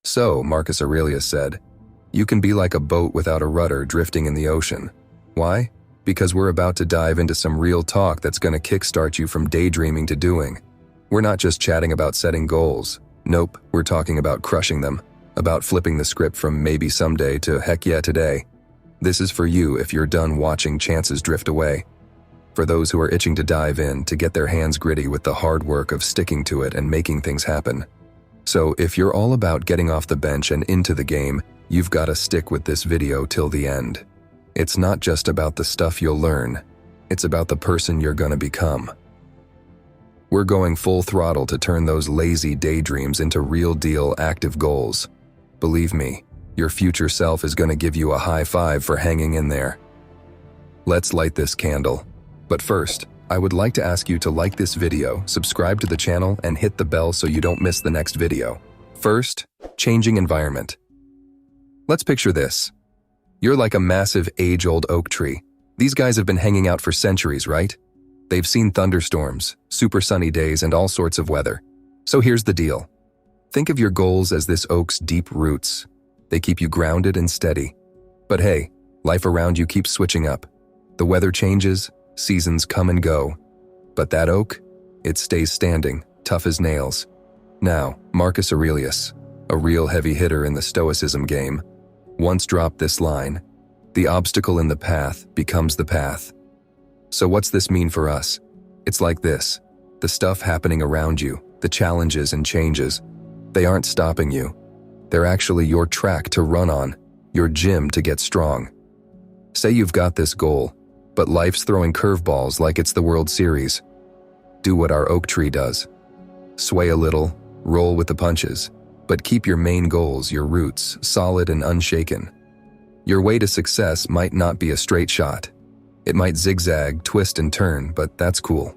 So, Marcus Aurelius said, you can be like a boat without a rudder drifting in the ocean. Why? Because we're about to dive into some real talk that's going to kickstart you from daydreaming to doing. We're not just chatting about setting goals. Nope, we're talking about crushing them, about flipping the script from maybe someday to heck yeah today. This is for you if you're done watching chances drift away. For those who are itching to dive in, to get their hands gritty with the hard work of sticking to it and making things happen. So if you're all about getting off the bench and into the game, you've got to stick with this video till the end. It's not just about the stuff you'll learn, it's about the person you're gonna become. We're going full throttle to turn those lazy daydreams into real deal active goals. Believe me, your future self is gonna give you a high five for hanging in there. Let's light this candle. But first, I would like to ask you to like this video, subscribe to the channel, and hit the bell so you don't miss the next video. First, changing environment. Let's picture this. You're like a massive age-old oak tree. These guys have been hanging out for centuries, right? They've seen thunderstorms, super sunny days, and all sorts of weather. So here's the deal. Think of your goals as this oak's deep roots. They keep you grounded and steady. But hey, life around you keeps switching up. The weather changes, seasons come and go. But that oak, it stays standing, tough as nails. Now, Marcus Aurelius, a real heavy hitter in the stoicism game, once dropped this line: the obstacle in the path becomes the path. So what's this mean for us? It's like this. The stuff happening around you, the challenges and changes, they aren't stopping you. They're actually your track to run on, your gym to get strong. Say you've got this goal, but life's throwing curveballs like it's the World Series. Do what our oak tree does. Sway a little, roll with the punches, but keep your main goals, your roots, solid and unshaken. Your way to success might not be a straight shot. It might zigzag, twist and turn, but that's cool.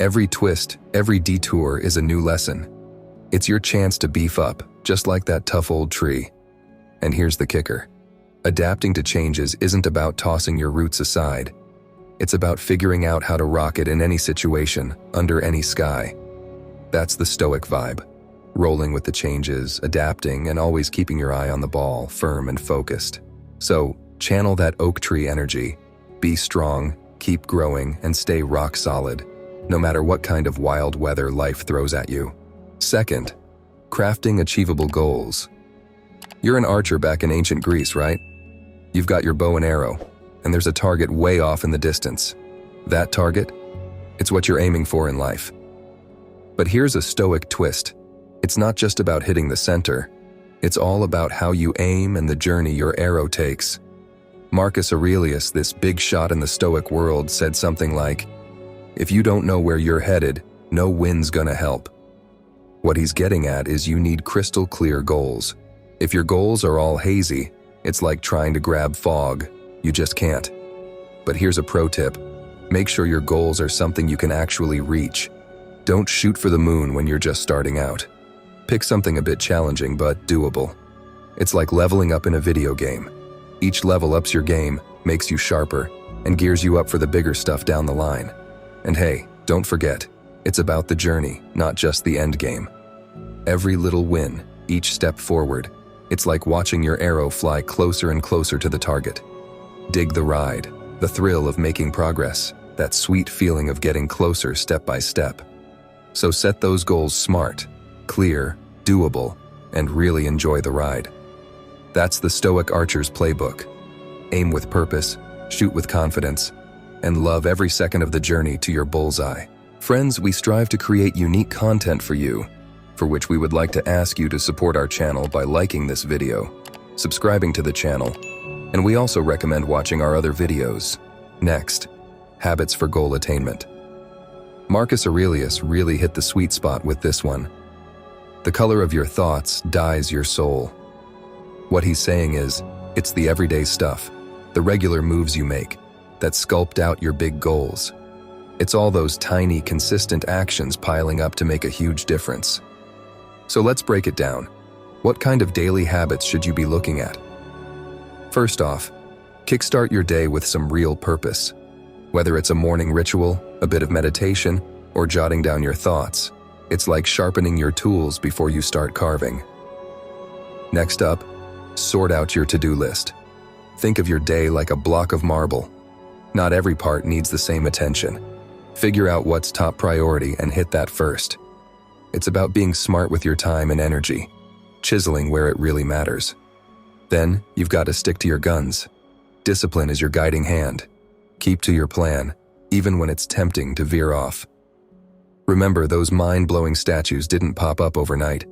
Every twist, every detour is a new lesson. It's your chance to beef up, just like that tough old tree. And here's the kicker. Adapting to changes isn't about tossing your roots aside. It's about figuring out how to rock it in any situation, under any sky. That's the Stoic vibe. Rolling with the changes, adapting, and always keeping your eye on the ball, firm and focused. So, channel that oak tree energy. Be strong, keep growing, and stay rock solid, no matter what kind of wild weather life throws at you. Second, crafting achievable goals. You're an archer back in ancient Greece, right? You've got your bow and arrow, and there's a target way off in the distance. That target? It's what you're aiming for in life. But here's a Stoic twist. It's not just about hitting the center. It's all about how you aim and the journey your arrow takes. Marcus Aurelius, this big shot in the Stoic world, said something like, if you don't know where you're headed, no wind's gonna help. What he's getting at is you need crystal clear goals. If your goals are all hazy, it's like trying to grab fog. You just can't. But here's a pro tip. Make sure your goals are something you can actually reach. Don't shoot for the moon when you're just starting out. Pick something a bit challenging but doable. It's like leveling up in a video game. Each level ups your game, makes you sharper, and gears you up for the bigger stuff down the line. And hey, don't forget, it's about the journey, not just the end game. Every little win, each step forward, it's like watching your arrow fly closer and closer to the target. Dig the ride, the thrill of making progress, that sweet feeling of getting closer step by step. So set those goals smart, clear, doable, and really enjoy the ride. That's the Stoic Archer's playbook. Aim with purpose, shoot with confidence, and love every second of the journey to your bullseye. Friends, we strive to create unique content for you, for which we would like to ask you to support our channel by liking this video, subscribing to the channel, and we also recommend watching our other videos. Next, habits for goal attainment. Marcus Aurelius really hit the sweet spot with this one. The color of your thoughts dyes your soul. What he's saying is, it's the everyday stuff, the regular moves you make, that sculpt out your big goals. It's all those tiny, consistent actions piling up to make a huge difference. So let's break it down. What kind of daily habits should you be looking at? First off, kickstart your day with some real purpose. Whether it's a morning ritual, a bit of meditation, or jotting down your thoughts, it's like sharpening your tools before you start carving. Next up, sort out your to-do list. Think of your day like a block of marble. Not every part needs the same attention. Figure out what's top priority and hit that first. It's about being smart with your time and energy, chiseling where it really matters. Then, you've got to stick to your guns. Discipline is your guiding hand. Keep to your plan, even when it's tempting to veer off. Remember, those mind-blowing statues didn't pop up overnight.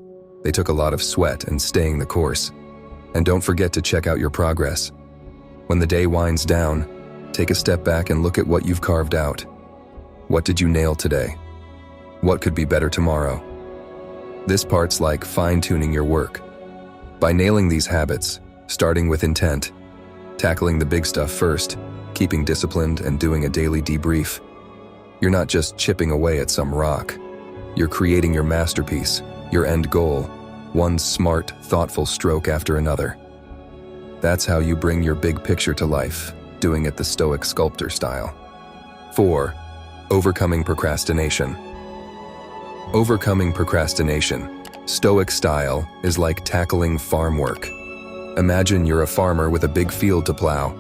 They took a lot of sweat and staying the course. And don't forget to check out your progress. When the day winds down, take a step back and look at what you've carved out. What did you nail today? What could be better tomorrow? This part's like fine-tuning your work. By nailing these habits, starting with intent, tackling the big stuff first, keeping disciplined and doing a daily debrief, you're not just chipping away at some rock. You're creating your masterpiece, your end goal, one smart, thoughtful stroke after another. That's how you bring your big picture to life, doing it the Stoic sculptor style. 4. Overcoming procrastination. Overcoming procrastination, Stoic style, is like tackling farm work. Imagine you're a farmer with a big field to plow.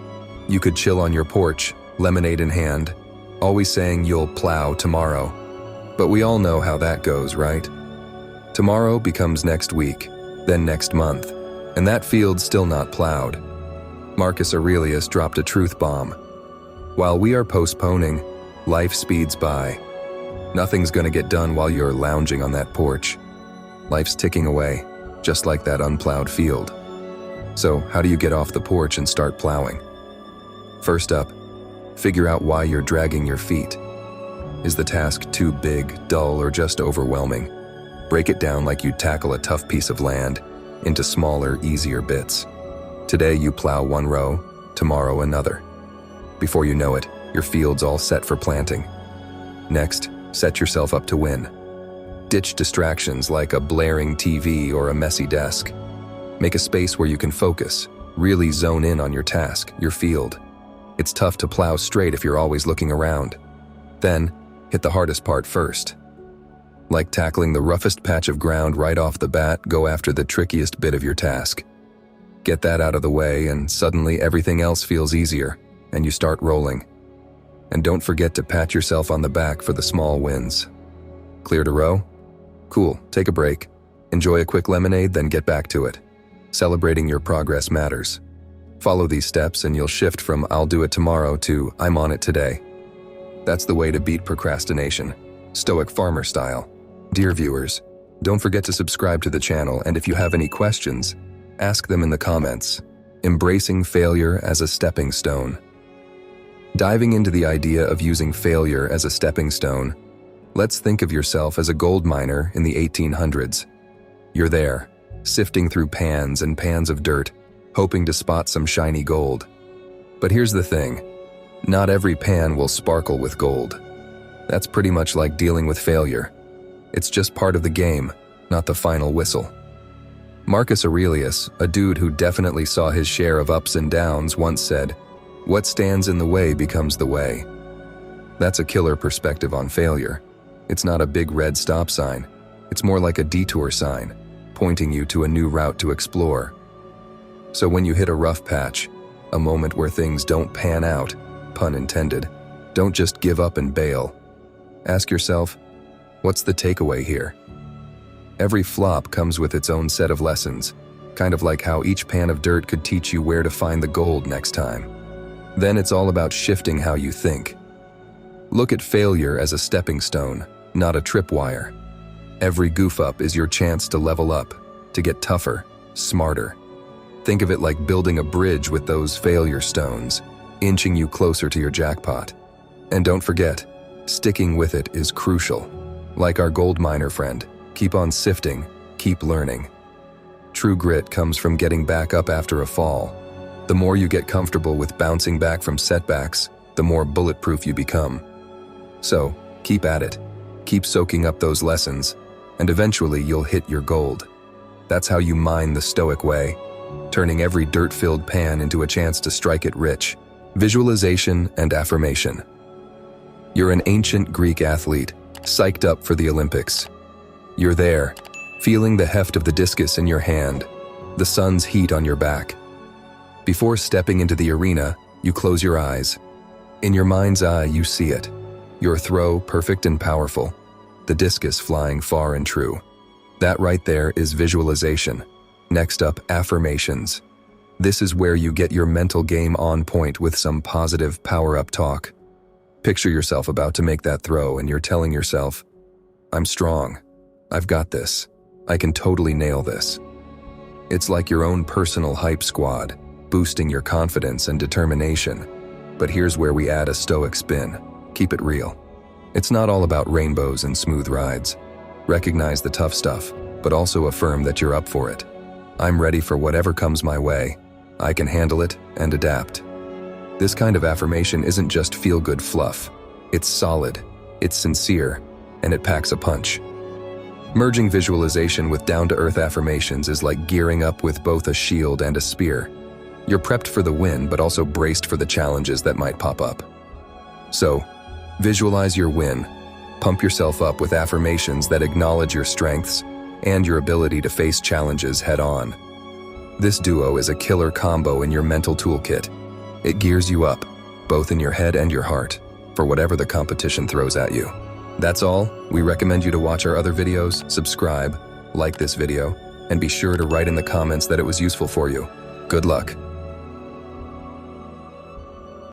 You could chill on your porch, lemonade in hand, always saying you'll plow tomorrow. But we all know how that goes, right? Tomorrow becomes next week, then next month, and that field's still not plowed. Marcus Aurelius dropped a truth bomb. While we are postponing, life speeds by. Nothing's gonna get done while you're lounging on that porch. Life's ticking away, just like that unplowed field. So, how do you get off the porch and start plowing? First up, figure out why you're dragging your feet. Is the task too big, dull, or just overwhelming? Break it down like you'd tackle a tough piece of land into smaller, easier bits. Today you plow one row, tomorrow another. Before you know it, your field's all set for planting. Next, set yourself up to win. Ditch distractions like a blaring TV or a messy desk. Make a space where you can focus, really zone in on your task, your field. It's tough to plow straight if you're always looking around. Then, hit the hardest part first. Like tackling the roughest patch of ground right off the bat, go after the trickiest bit of your task. Get that out of the way, and suddenly everything else feels easier, and you start rolling. And don't forget to pat yourself on the back for the small wins. Cleared a row? Cool, take a break. Enjoy a quick lemonade, then get back to it. Celebrating your progress matters. Follow these steps and you'll shift from "I'll do it tomorrow" to "I'm on it today." That's the way to beat procrastination, Stoic farmer style. Dear viewers, don't forget to subscribe to the channel, and if you have any questions, ask them in the comments. Embracing failure as a stepping stone. Diving into the idea of using failure as a stepping stone, let's think of yourself as a gold miner in the 1800s. You're there, sifting through pans and pans of dirt, hoping to spot some shiny gold. But here's the thing, not every pan will sparkle with gold. That's pretty much like dealing with failure. It's just part of the game, not the final whistle. Marcus Aurelius, a dude who definitely saw his share of ups and downs, once said, "What stands in the way becomes the way." That's a killer perspective on failure. It's not a big red stop sign. It's more like a detour sign, pointing you to a new route to explore. So when you hit a rough patch, a moment where things don't pan out, pun intended, don't just give up and bail. Ask yourself, what's the takeaway here? Every flop comes with its own set of lessons, kind of like how each pan of dirt could teach you where to find the gold next time. Then it's all about shifting how you think. Look at failure as a stepping stone, not a tripwire. Every goof up is your chance to level up, to get tougher, smarter. Think of it like building a bridge with those failure stones, inching you closer to your jackpot. And don't forget, sticking with it is crucial. Like our gold miner friend, keep on sifting, keep learning. True grit comes from getting back up after a fall. The more you get comfortable with bouncing back from setbacks, the more bulletproof you become. So, keep at it. Keep soaking up those lessons, and eventually you'll hit your gold. That's how you mine the Stoic way, turning every dirt-filled pan into a chance to strike it rich. Visualization and affirmation. You're an ancient Greek athlete, psyched up for the Olympics. You're there, feeling the heft of the discus in your hand, the sun's heat on your back. Before stepping into the arena, you close your eyes. In your mind's eye, you see it. Your throw, perfect and powerful. The discus flying far and true. That right there is visualization. Next up, affirmations. This is where you get your mental game on point with some positive power-up talk. Picture yourself about to make that throw and you're telling yourself, I'm strong. I've got this. I can totally nail this. It's like your own personal hype squad, boosting your confidence and determination. But here's where we add a Stoic spin. Keep it real. It's not all about rainbows and smooth rides. Recognize the tough stuff, but also affirm that you're up for it. I'm ready for whatever comes my way. I can handle it and adapt. This kind of affirmation isn't just feel-good fluff. It's solid, it's sincere, and it packs a punch. Merging visualization with down-to-earth affirmations is like gearing up with both a shield and a spear. You're prepped for the win, but also braced for the challenges that might pop up. So, visualize your win. Pump yourself up with affirmations that acknowledge your strengths and your ability to face challenges head-on. This duo is a killer combo in your mental toolkit. It gears you up, both in your head and your heart, for whatever the competition throws at you. That's all. We recommend you to watch our other videos, subscribe, like this video, and be sure to write in the comments that it was useful for you. Good luck.